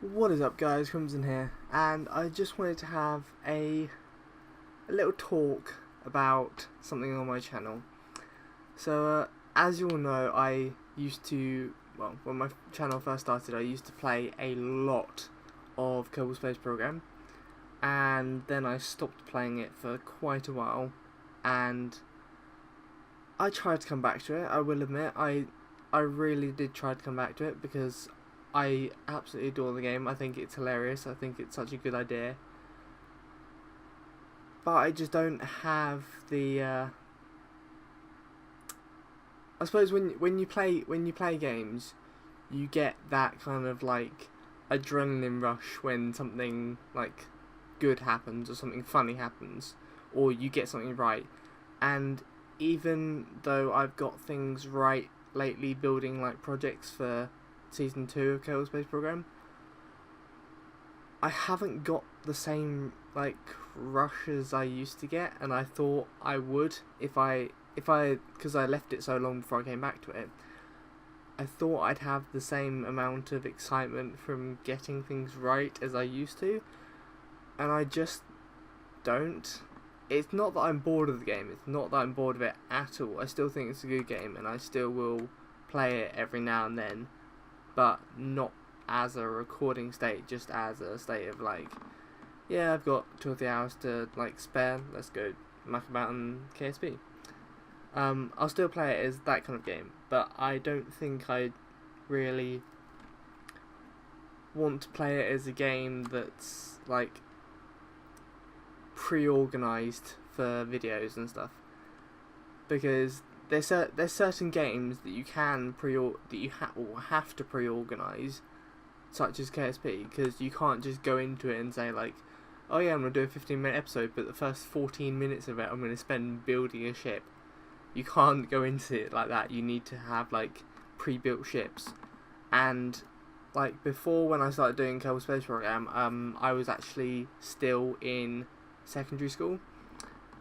What is up, guys? Crimson here, and I just wanted to have a little talk about something on my channel. As you all know, I used to, well, when my channel first started, I used to play a lot of Kerbal Space Program, and then I stopped playing it for quite a while, and I tried to come back to it. I will admit, I really did try to come back to it because I absolutely adore the game. I think it's hilarious. I think it's such a good idea. But I just don't have the. I suppose when you play games, you get that kind of like adrenaline rush when something like good happens or something funny happens, or you get something right. And even though I've got things right lately, building like projects for Season 2 of Kerbal Space Program, I haven't got the same like rush as I used to get, and I thought I would because I left it so long before I came back to it. I thought I'd have the same amount of excitement from getting things right as I used to, and I just don't. It's not that I'm bored of the game, it's not that I'm bored of it at all. I still think it's a good game, and I still will play it every now and then, but not as a recording state, just as a state of like, yeah, I've got 2 or 3 hours to like spare, let's go muck about on KSP. I'll still play it as that kind of game, but I don't think I really want to play it as a game that's like pre-organised for videos and stuff, because there's certain games that you can have to pre-organise, such as KSP, because you can't just go into it and say like, oh yeah, I'm gonna do a 15-minute episode, but the first 14 minutes of it I'm gonna spend building a ship. You can't go into it like that. You need to have like pre-built ships. And like before, when I started doing Kerbal Space Program, I was actually still in secondary school.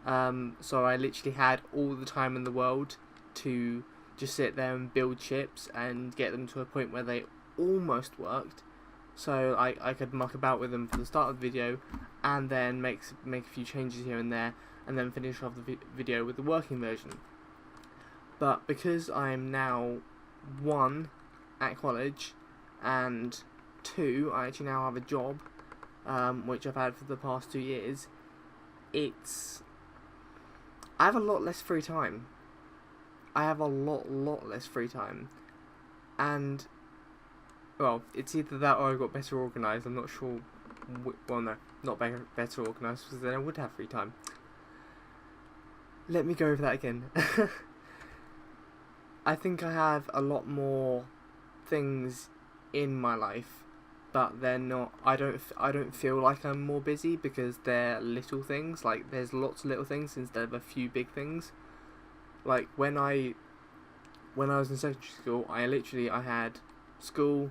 So I literally had all the time in the world to just sit there and build ships and get them to a point where they almost worked. So I could muck about with them for the start of the video, and then make a few changes here and there, and then finish off the video with the working version. But because I'm now 1 at college, and 2, I actually now have a job, which I've had for the past 2 years, I have a lot less free time. I have a lot less free time. And, well, it's either that or I got better organised. I'm not sure. Well, no, not better organised, because then I would have free time. Let me go over that again. I think I have a lot more things in my life, but they're not. I don't feel like I'm more busy because they're little things. Like there's lots of little things instead of a few big things. Like when I was in secondary school, I had school,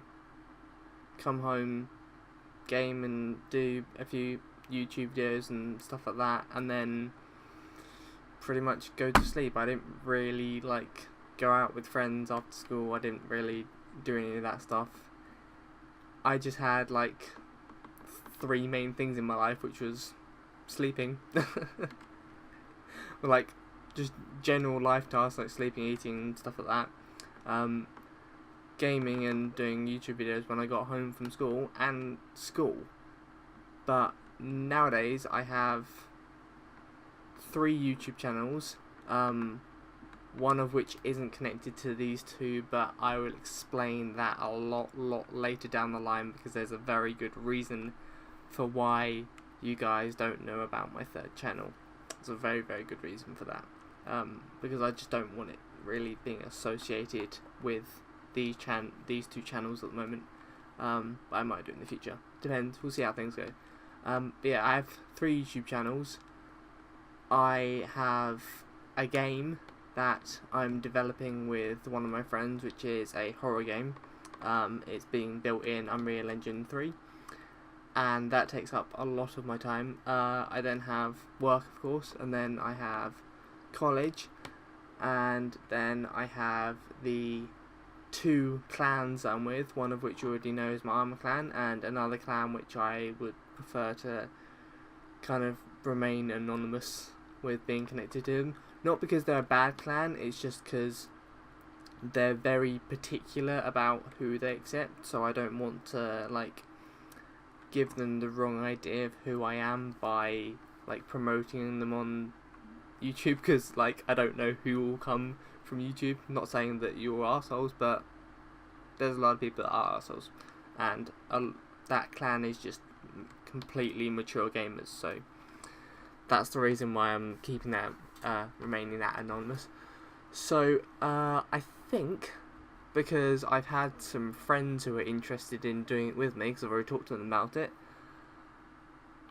come home, game and do a few YouTube videos and stuff like that, and then pretty much go to sleep. I didn't really like go out with friends after school. I didn't really do any of that stuff. I just had like 3 main things in my life, which was sleeping, like just general life tasks like sleeping, eating, stuff like that, gaming and doing YouTube videos when I got home from school, and school. But nowadays I have 3 YouTube channels, one of which isn't connected to these 2, but I will explain that a lot later down the line, because there's a very good reason for why you guys don't know about my 3rd channel. There's a very good reason for that, because I just don't want it really being associated with these 2 channels at the moment, but I might do it in the future. Depends, we'll see how things go. But yeah, I have 3 YouTube channels. I have a game that I'm developing with one of my friends, which is a horror game. It's being built in Unreal Engine 3, and that takes up a lot of my time. I then have work, of course, and then I have college, and then I have the two clans I'm with, one of which you already know is my armor clan, and another clan which I would prefer to kind of remain anonymous with being connected to them. Not because they're a bad clan, it's just because they're very particular about who they accept, so I don't want to like give them the wrong idea of who I am by like promoting them on YouTube, because like I don't know who will come from YouTube. I'm not saying that you're arseholes, but there's a lot of people that are arseholes, and that clan is just completely mature gamers, so that's the reason why I'm keeping that remaining that anonymous. So I think because I've had some friends who are interested in doing it with me, because I've already talked to them about it,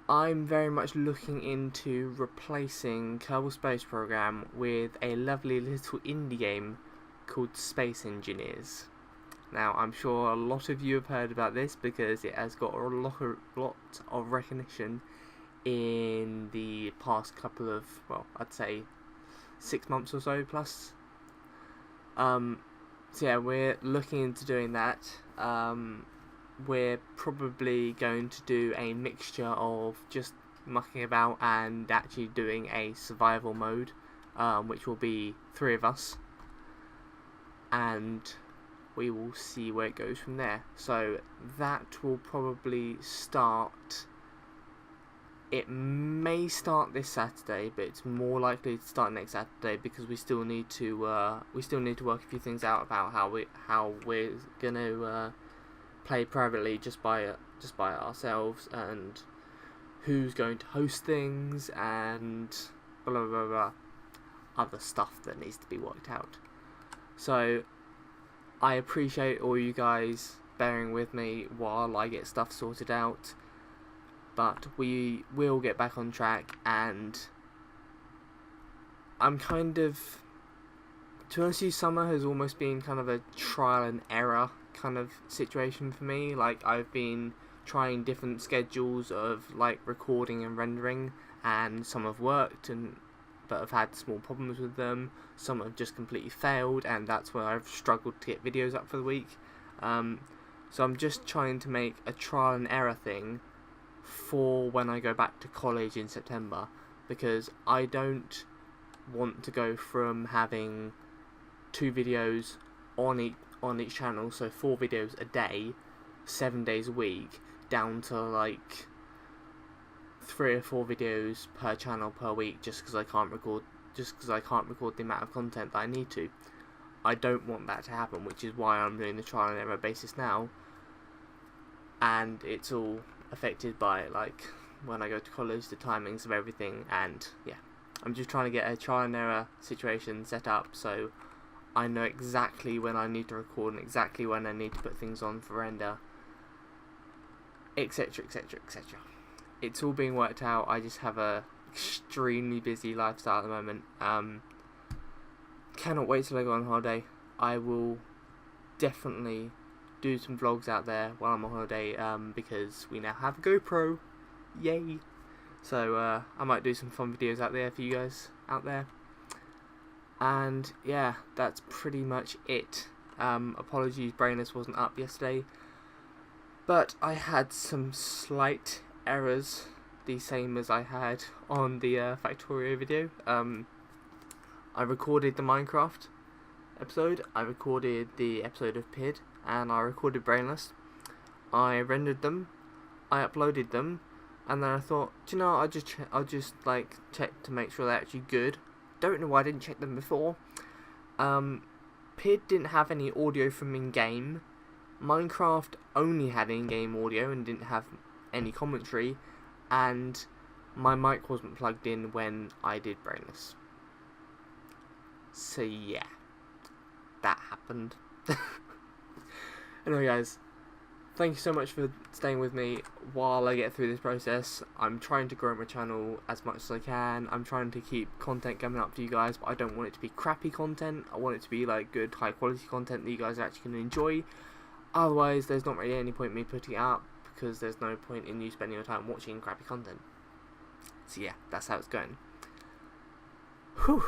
I'm very much looking into replacing Kerbal Space Program with a lovely little indie game called Space Engineers. Now, I'm sure a lot of you have heard about this because it has got a lot of recognition in the past couple of, well, I'd say 6 months or so plus. So yeah, we're looking into doing that. We're probably going to do a mixture of just mucking about and actually doing a survival mode, which will be 3 of us, and we will see where it goes from there. So that will probably start. It may start this Saturday, but it's more likely to start next Saturday because we still need to work a few things out about how we're gonna play privately just by ourselves, and who's going to host things, and blah blah blah, other stuff that needs to be worked out. So I appreciate all you guys bearing with me while I get stuff sorted out, but we will get back on track, and I'm kind of, to be honest with you, summer has almost been kind of a trial and error kind of situation for me. Like, I've been trying different schedules of like recording and rendering, and some have worked but I've had small problems with them. Some have just completely failed, and that's where I've struggled to get videos up for the week. So I'm just trying to make a trial and error thing for when I go back to college in September, because I don't want to go from having 2 videos on each channel, so 4 videos a day, 7 days a week, down to like 3 or 4 videos per channel per week, just because I can't record the amount of content that I need to. I don't want that to happen, which is why I'm doing the trial and error basis now, and it's all affected by like when I go to college, the timings of everything, and yeah, I'm just trying to get a trial and error situation set up so I know exactly when I need to record and exactly when I need to put things on for render, etc, etc, etc. It's all being worked out. I just have a extremely busy lifestyle at the moment. Cannot wait till I go on holiday. I will definitely do some vlogs out there while I'm on holiday, because we now have a GoPro. Yay! So I might do some fun videos out there for you guys out there. And yeah, that's pretty much it. Apologies, Brainless wasn't up yesterday, but I had some slight errors, the same as I had on the Factorio video. I recorded the Minecraft episode, I recorded the episode of PID, and I recorded Brainless. I rendered them, I uploaded them, and then I thought, do you know, I'll just like check to make sure they're actually good. Don't know why I didn't check them before. PID didn't have any audio from in-game. Minecraft only had in-game audio and didn't have any commentary, and my mic wasn't plugged in when I did Brainless. So yeah, that happened. Anyway guys, thank you so much for staying with me while I get through this process. I'm trying to grow my channel as much as I can. I'm trying to keep content coming up to you guys, but I don't want it to be crappy content. I want it to be like good, high quality content that you guys are actually going to enjoy. Otherwise, there's not really any point in me putting it up, because there's no point in you spending your time watching crappy content. So yeah, that's how it's going. Whew.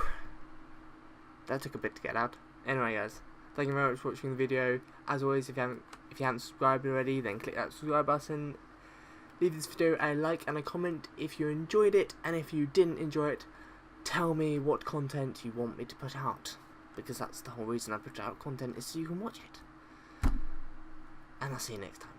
That took a bit to get out. Anyway guys, Thank you very much for watching the video. As always, if you haven't subscribed already, then click that subscribe button. Leave this video a like and a comment if you enjoyed it, and if you didn't enjoy it, tell me what content you want me to put out, because that's the whole reason I put out content, is so you can watch it. And I'll see you next time.